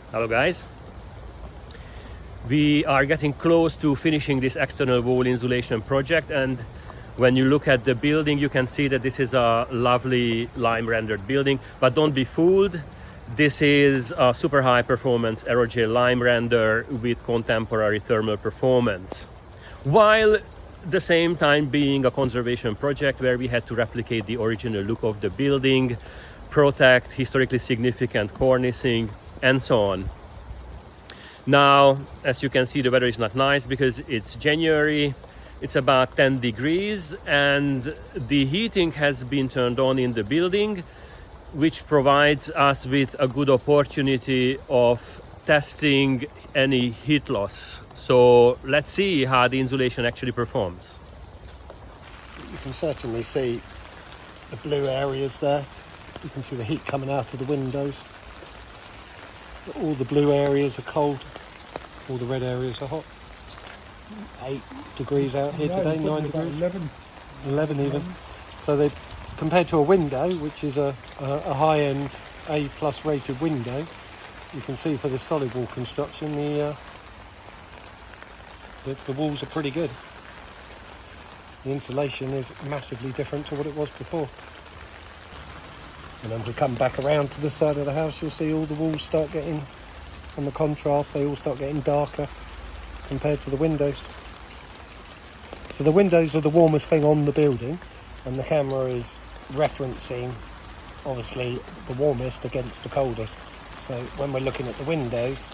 Hello guys. We are getting close to finishing this external wall insulation project, and when you look at the building you can see that this is a lovely lime rendered building, but don't be fooled. This is a super high performance Aerogel-Lime render with contemporary thermal performance, while the same time being a conservation project where we had to replicate the original look of the building, protect historically significant cornicing and so on. Now, as you can see, the weather is not nice because it's January. It's about 10 degrees and the heating has been turned on in the building, which provides us with a good opportunity of testing any heat loss. So let's see how the insulation actually performs. You can certainly see the blue areas there. You can see the heat coming out of the windows. All the blue areas are cold, all the red areas are hot. 8 degrees out here today, 9 degrees. 11 even. So they, compared to a window, which is a high-end A+ rated window, you can see for the solid wall construction the walls are pretty good. The insulation is massively different to what it was before. And then we come back around to the side of the house, you'll see all the walls start getting, on the contrast, they all start getting darker compared to the windows. So the windows are the warmest thing on the building, and the camera is referencing, obviously, the warmest against the coldest. So when we're looking at the windows,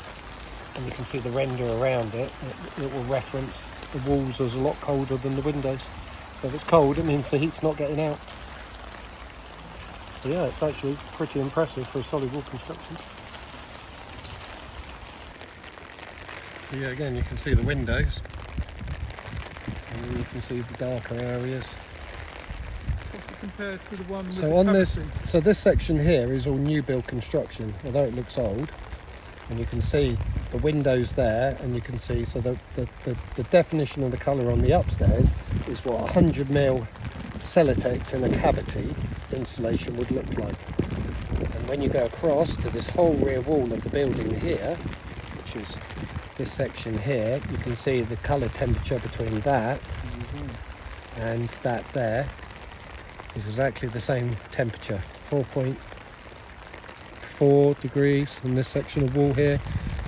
and you can see the render around it, it will reference the walls as a lot colder than the windows. So if it's cold, it means the heat's not getting out. So yeah, it's actually pretty impressive for a solid wall construction. So yeah, again, you can see the windows, and then you can see the darker areas. Compared to the one with so on this, so this section here is all new build construction, although it looks old, and you can see the windows there, and you can see, so the definition of the colour on the upstairs is what 100mm Celotex in a cavity insulation would look like. And when you go across to this whole rear wall of the building here, which is this section here, you can see the colour temperature between that and that there is exactly the same temperature, 4.4 degrees in this section of wall here.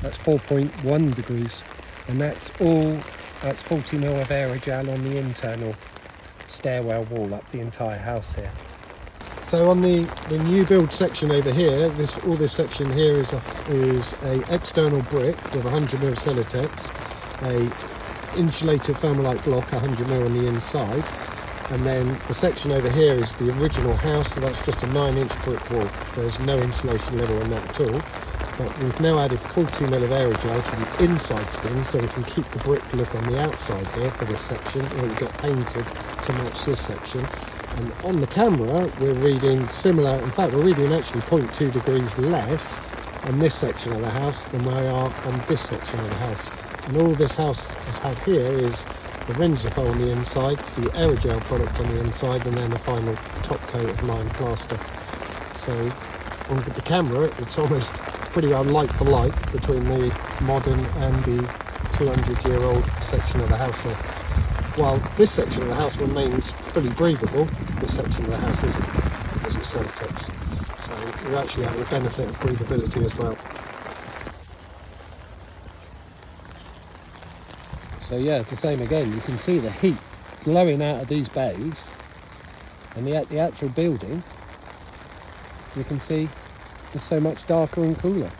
That's 4.1 degrees, and that's 40mm of aerogel on the internal stairwell wall up the entire house here. So on the new build section over here, all this section here is a external brick with 100mm Celotex, a insulated thermalite block 100mm on the inside, and then the section over here is the original house, so that's just a 9-inch brick wall. There's no insulation level on that at all, but we've now added 40mm of aerogel to the inside skin so we can keep the brick look on the outside here for this section. It will get painted to match this section. And on the camera we're reading similar, in fact we're reading actually 0.2 degrees less on this section of the house than we are on this section of the house. And all this house has had here is the Remarkably on the inside, the aerogel product on the inside, and then the final top coat of lime plaster. So on the camera it's almost pretty unlike for like between the modern and the 200-year-old section of the house here. While this section of the house remains fully breathable, this section of the house isn't, because it's Celotex. So we actually have the benefit of breathability as well. So yeah, the same again, you can see the heat glowing out of these bays, and the actual building, you can see, is so much darker and cooler.